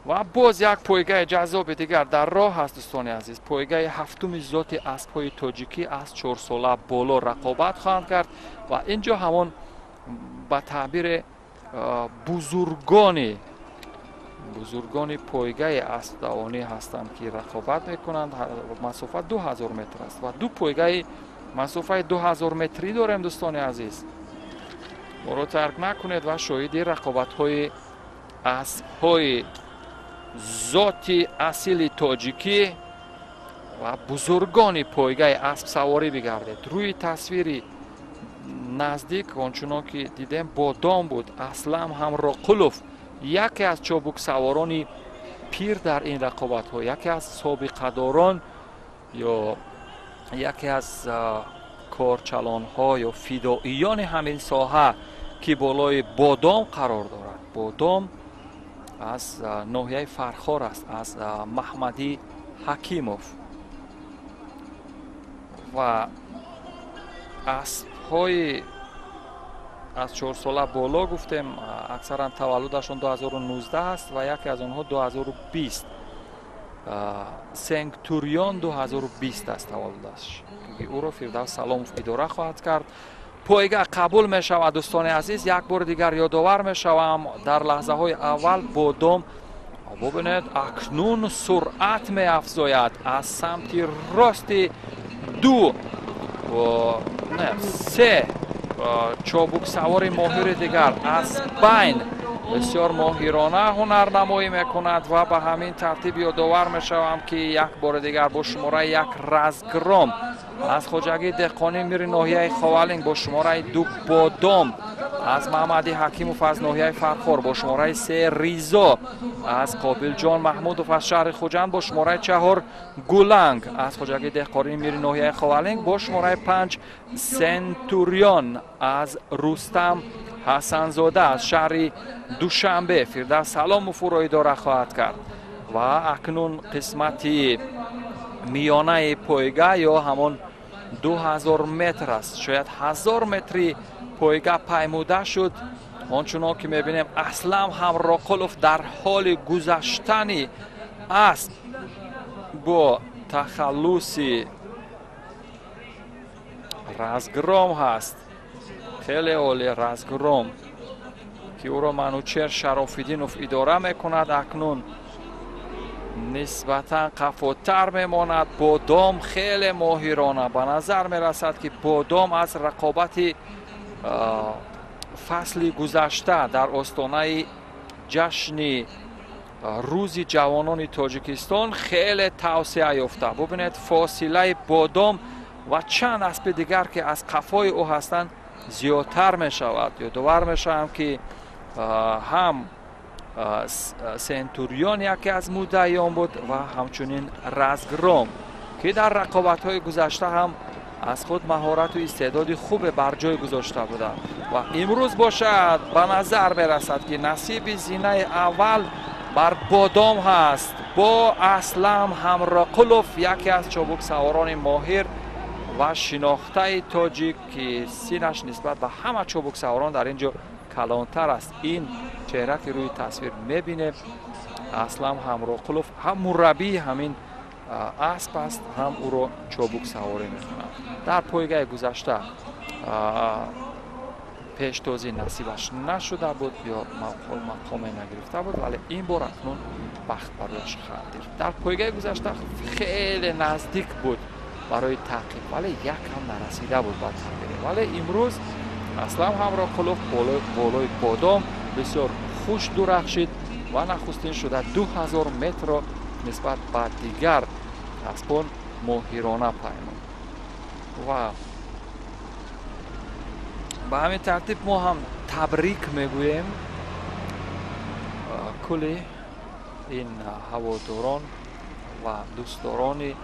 و باز یک پایگاه جذاب دیگر در راه است دوستان عزیز. پایگاه هفتم ذات اسب‌های تاجیکی از 4 ساله بالا رقابت خواهند کرد و اینجا همان به تعبیر بزرگان پایگاه اسب دوانی هستند که رقابت میکنند. مسافت 2000 متر است و دو پایگاه مسافت 2000 متری داریم دوستان عزیز. ما رو ترک نکنید و شاهد رقابت های اسب های ذات اصیل تاجیکی و بزرگان پایگاه اسب سواری بگردید. روی تصویری نزدیک آنچنان که دیدیم بادام بود. اسلم همراقلوف یکی از چابک سواران پیر در این رقابت ها، یکی از سابقه داران یا یکی از کارچلان ها یا فدائیان همین ساحه که بالای بادام قرار دارد. بادام از ناحیه فرخار است، از محمدی حکیموف و اسب های از 4 ساله بالا گفتیم اکثرا تولدشون 2019 است و یکی از آنها 2020 سنگتوریان 2020 است تولدش که او را فردوس سلاموف اداره خواهد کرد. پایگاه قبول می شود دوستان عزیز. یک بار دیگر یادآور می شوم در لحظه های اول بادام ببینید اکنون سرعت می افزاید از سمت راست 2 و 3 چابک سوار ماهر دیگر از بین بسیار ماهرانه هنرنمایی میکند و به همین ترتیب یادآور میشوم که یک بار دیگر با شماره 1 رزگرام از خواجگی دهقانی میری ناحیه خوالینگ، با شماره 2 بادام از محمدی حکیموف از ناحیه فرخار، با شماره 3 ریزا از قابل جان محمودوف از شهر خوجند، با شماره 4 گولنگ از خواجگی دهقانی میری ناحیه خوالینگ، با شماره 5 سنتوریان از رستم حسنزاده از شهر دوشنبه فردوس سلاموف را اداره خواهد کرد. و اکنون قسمتی میانه پایگاه یا همان 2000 متر است، شاید 1000 متری پایگاه پیموده شد. آنچنان که میبینیم اسلم همراقلوف در حال گذشتن است با تخلص رزگرام هست. خیلی عالی رزگرام که او را منوچهر شراف‌الدینوف اداره میکند. اکنون نسبتا قفاتر میماند. بادام خیلی ماهرانه به نظر میرسد که بادام از رقابت فصل گذشته در آستانه جشن روز جوانان تاجیکستان خیلی توسعه یافته. ببینید فاصله بادام و چند اسب دیگر که از قفای او هستند زیادتر می شود. یادآور می شوم که هم سنتوریان یکی از مدعیان بود و همچنین رزگرام که در رقابت های گذشته هم از خود مهارت و استعداد خوب بر جای گذاشته بودند و امروز باشد به نظر می رسد که نصیب زینه اول بر بادام هست با اسلم همراقلوف یکی از چابک سواران ماهر و شناخته تاجیک که سینش نسبت به همه چابک سواران در اینجا کلانتر است. این چهره که روی تصویر میبینه اسلم همراقلوف هم مربی همین اسب است، هم او را چابک سواری میکنه. در پایگاه گذشته پیشتازی نصیبش نشده بود یا مقام نگرفته بود، ولی این بار اکنون بخت برایش خواهد گرفت. در پایگاه گذشته خیلی نزدیک بود برای تعقیب ولی یک هم نرسیده بود با تعقیب، ولی امروز اسلم همراقلوف بالای بادام بسیار خوش درخشید و نخستین شده 2000 متر را نسبت به دیگر اسبان ماهرانه پیمود و به همین ترتیب ما هم تبریک میگوییم کل این هواداران و دوستداران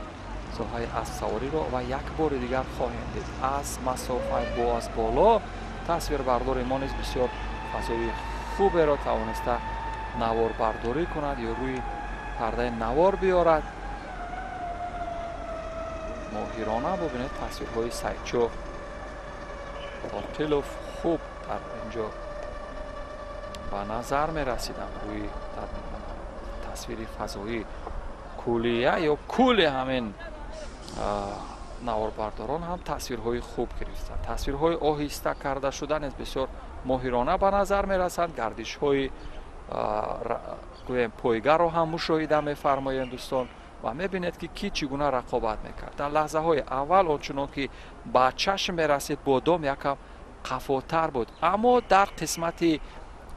ساحه اسب سواری رو و یک بار دیگر خواهیم دید از مسافت باز بالا تصویر برداری ما نیز بسیار فضای خوبی را توانسته نوار برداری کند یا روی پرده نوار بیارد. ماهرانه ببینید تصویرهای سایچو خیلی خوب در اینجا به نظر می رسیدم روی تصویر فضایی کلیه یا کل همین نواربرداران هم تصویرهای خوب گرفتند. تصویرهای آهسته کرده شده نیز بسیار ماهرانه به نظر می رسند. گردش های پایگاه را هم مشاهده می فرمایند دوستان و می بینید که کی چگونه رقابت میکرد. در لحظه های اول آنچنان که به چشم می رسید بادام یکم قفاتر بود، اما در قسمت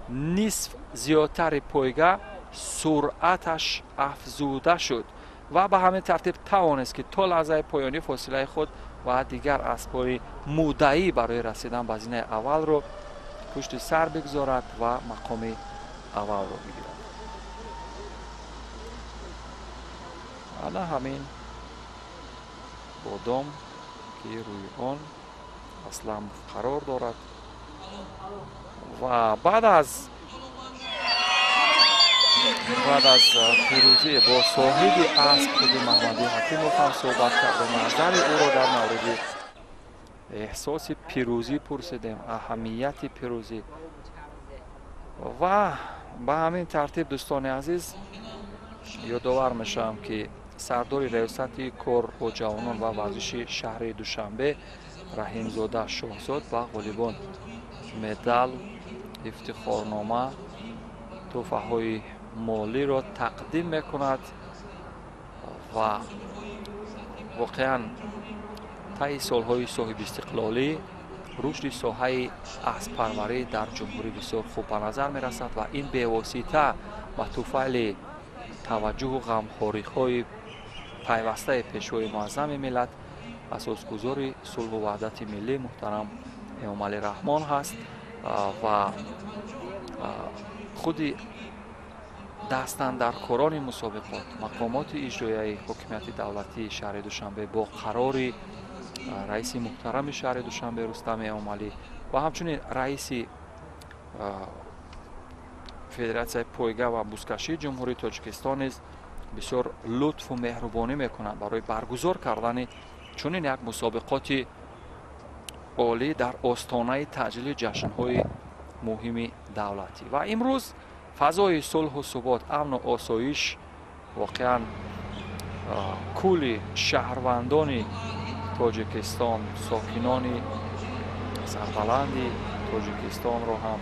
نصف زیادتر پایگاه سرعتش افزوده شد و به همین ترتیب توانست که تا لحظه پایانی فاصله خود و دیگر اسب‌های مدعی برای رسیدن به زینه اول رو پشت سر بگذارد و مقام اول رو بگیرد. حالا همین بادام که روی آن اصلا قرار دارد و بعد از پیروزی با صاحب اسب خود محمدی حکیموف هم صحبت کردیم. نظر او را در مورد احساس پیروزی پرسیدیم، اهمیت پیروزی و به همین ترتیب دوستان عزیز یادآور میشم که سردار ریاست کار با جوانان و ورزش شهر دوشنبه رحیمزاده شاهزاد و غالبان مدال، افتخارنامه، تحفه های مالی را تقدیم میکند و واقعا طی سالهای صاحب استقلالی رشد ساحه اسب پروری در جمهوری بسیار خوب به نظر می رسد و این به واسطه و طفیل توجه و غمخوری‌های پیوسته پیشوای معظم ملت اساسگزار صلح و وحدت ملی محترم امام علی رحمان هست و خود دستاندرکاران مسابقات مقامات اجرایی حکومت دولتی شهر دوشنبه با قرار رئیس محترم شهر دوشنبه رستم امام علی و همچنین رئیس فدراسیون پایگاه و بزکشی جمهوری تاجیکستان نیز بسیار لطف و مهربانی میکنند برای برگزار کردن چنین یک مسابقات عالی در آستانه تعجیل جشن‌های مهم دولتی و امروز فضای صلح و ثبات، امن و آسایش واقعا کل شهروندان تاجیکستان، ساکنان سربلند تاجیکستان را هم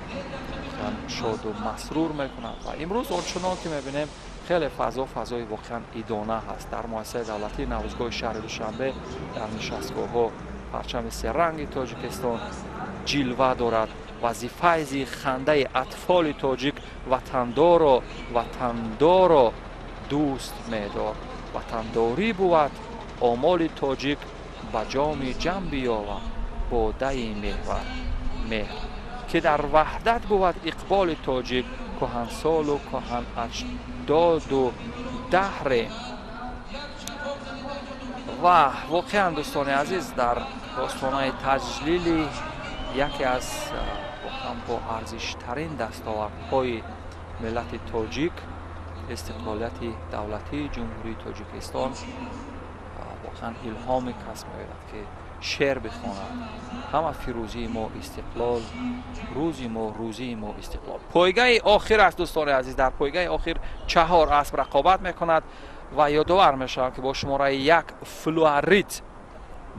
شاد و مسرور میکنند و امروز آنچنان که میبینیم خیلی فضای واقعا ایدانه هست. در مؤسسه دولتی نوزگاه شهر دوشنبه در نشستگاه ها پرچم سه رنگ تاجیکستان جلوه دارد و فیض خنده اطفال تاجیک وطندار و دوست می‌دار. وطنداری بود آمال تاجیک به جام جم بیاورد باده مهر که در وحدت بود اقبال تاجیک کهنسال و کهن اجداد و دهر. و واقعا دوستان عزیز در آستانه تجلیل یکی از با ارزشترین دستاوردهای ملت تاجیک استقلالیت دولتی جمهوری تاجیکستان واقعا الهام کسب می‌آید که شعر بخواند همه فیروزی ما استقلال، روزی ما استقلال. پایگاه آخر است دوستان عزیز، در پایگاه آخر 4 اسب رقابت میکند و یادآور میشم که با شماره 1 فلوریت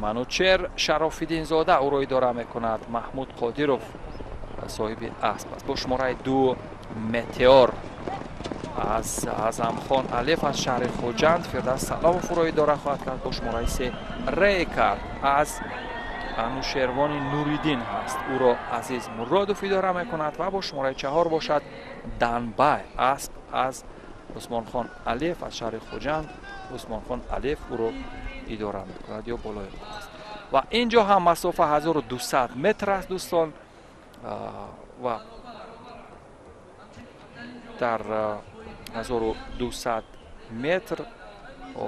منوچهر شراف‌الدین زاده او را اداره میکند، محمود قادیروف صاحب اسب است. با شماره 2 متئور از اعظم خان الیف از شهر خوجند فردوس سلاموف را اداره خواهد کرد. با شماره 3 ریکارد از انوشیروان نوریدین هست، او را عزیز مرادوف اداره میکند و با شماره 4 باشد دنبای اسب از عثمان خان الیف از شهر خوجند. عثمان خان الیف او را اداره میکند یا بالای است. و اینجا هم مسافه 1200 متر است دوستان و در 1200 متر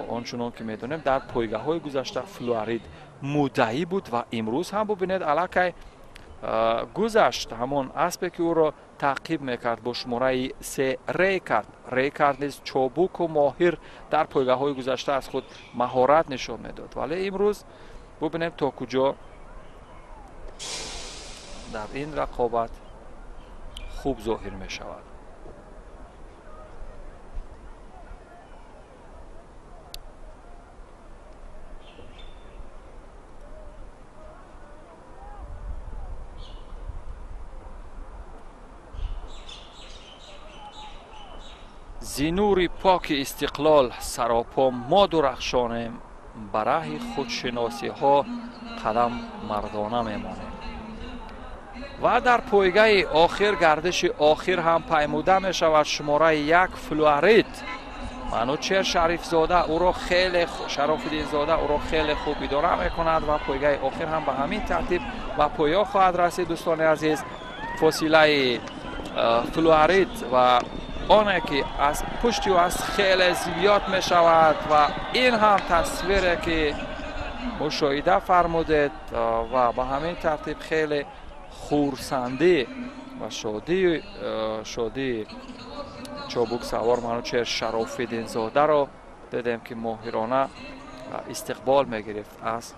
آنچنان که میدونیم در پایگاه های گذشته فلورید مدعی بود و امروز هم ببینید علاقه گذشت همون اسبی که او را تعقیب میکرد با شماره 3 ری کرد نیز چابک و ماهر در پایگاه های گذشته از خود مهارت نشان میداد، ولی امروز ببینیم تا کجا در این رقابت خوب ظاهر می شود. زینور پاک استقلال سراپا ما درخشانیم، برای خودشناسی ها قدم مردانه میمانیم. و در پایگاه آخر گردش آخر هم پیموده می شود شماره 1 فلورید منوچهر شریف زاده او را خیلی شراف‌الدین زاده او را خیلی خوب اداره می کند و پایگاه آخر هم به همین ترتیب و پایان خواهد رسید. دوستان عزیز فاصله فلورید و آنه که از پشت و از خیلی زیاد می شود و این هم تصویری که مشاهده فرمودید و به همین ترتیب خیلی خورسندی و شادی چابک سوار منوچهر شراف‌الدین زاده را دیدیم که ماهرانه استقبال می گرفت از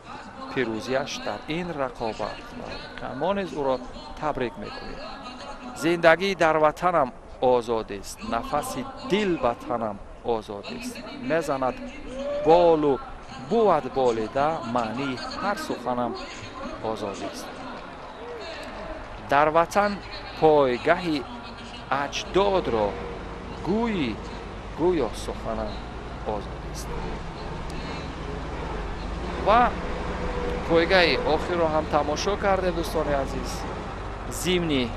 پیروزیش در این رقابت و کمان او را تبریک می کنیم. زندگی در وطنم آزاد است، نفس دل به تنم آزاد است، میزند بال و بود بالیده، معنی هر سخنم آزاد است. در وطن پایگاه اجداد را گویا سخنم آزاد است. و پایگاه آخر را هم تماشا کرده دوستان عزیز. ضمن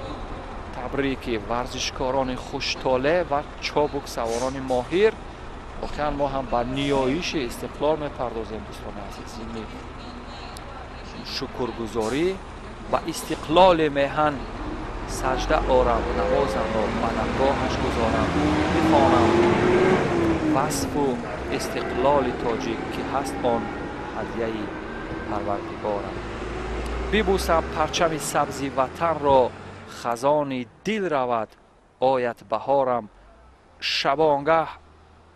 تبریک ورزشکاران خوشطالع و چابک سواران ماهر، واقعا ما هم به نیایش استقلال میپردازیم دوستان عزیز. این شکرگزاری و استقلال میهن سجده آرم، نمازم را بدنگاهش گذارم، میخوانم وصف و استقلال تاجیک که هست آن هدیه پروردگارم. ببوسم پرچم سبزی وطن را، خزان دل رود آیت بهارم، شبانگه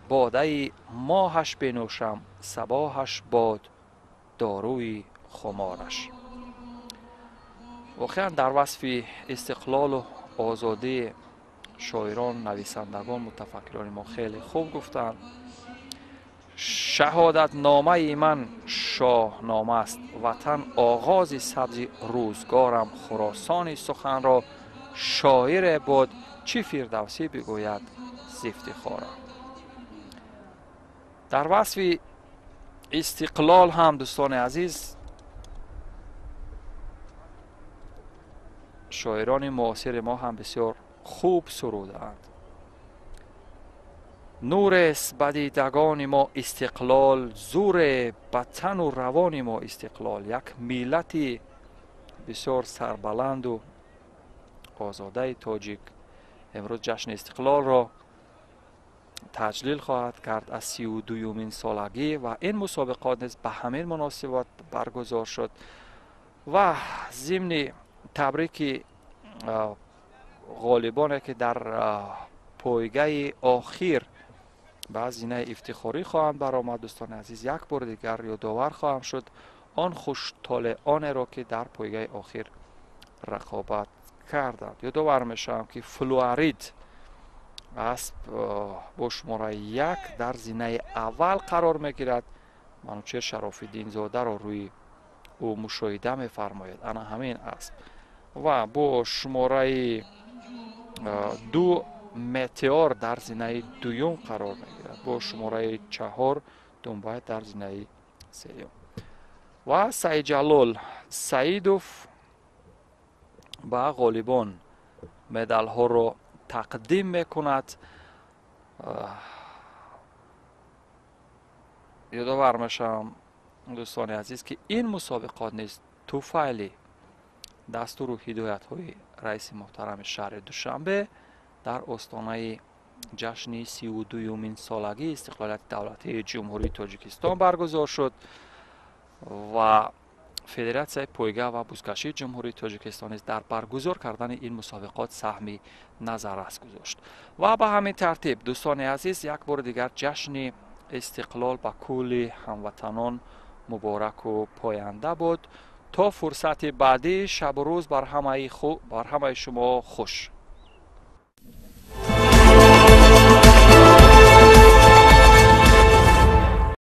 باده ماهش بنوشم، صباحش باد داروی خمارش. واقعا در وصف استقلال و آزادی شاعران، نویسندگان، متفکران ما خیلی خوب گفتند. شهادت نامه من شاهنامه است، وطن آغاز سبز روزگارم، خراسان سخن را شاعر بود، چی فردوسی بگوید زفتخارم. در وصف استقلال هم دوستان عزیز شاعران معاصر ما هم بسیار خوب سرودند. نور است به دیدگان ما استقلال، زور به تن و روان ما استقلال. یک ملت بسیار سربلند و آزاده تاجیک امروز جشن استقلال را تجلیل خواهد کرد از 32مین سالگی و این مسابقات نیز به همین مناسبت برگزار شد. و ضمن تبریک غالبانی که در پایگاه آخر به هزینه افتخاری خواهند برآمد دوستان عزیز، یک بار دیگر یادآور خواهم شد آن خوشطالعان را که در پایگاه آخر رقابت کردند. یادآور میشم که فلورید اسب با شماره 1 در زینه اول قرار میگیرد. منوچهر شراف‌الدین زاده را روی او مشاهده میفرماید، انا همین اسب. و با شماره 2 متئور در زینه دوم قرار میگیرد، با شماره 4 دنبای در زینه سوم. و سعید جلال سعیدوف با غالبان مدال ها را تقدیم میکند. یادآور میشم دوستان عزیز که این مسابقات نیز توفیل دستور و هدایت های رئیس محترم شهر دوشنبه در آستانه جشن 32مین سالگی استقلالیت دولتی جمهوری تاجیکستان برگزار شد و فدراسیای پایگاه و بزکشی جمهوری تاجیکستان در برگزار کردن این مسابقات سهمی نظر است گذاشت و به همین ترتیب دوستان عزیز یک بار دیگر جشن استقلال به کل هموطنان مبارک و پاینده بود. تا فرصت بعدی شب و روز بر همه شما خوش.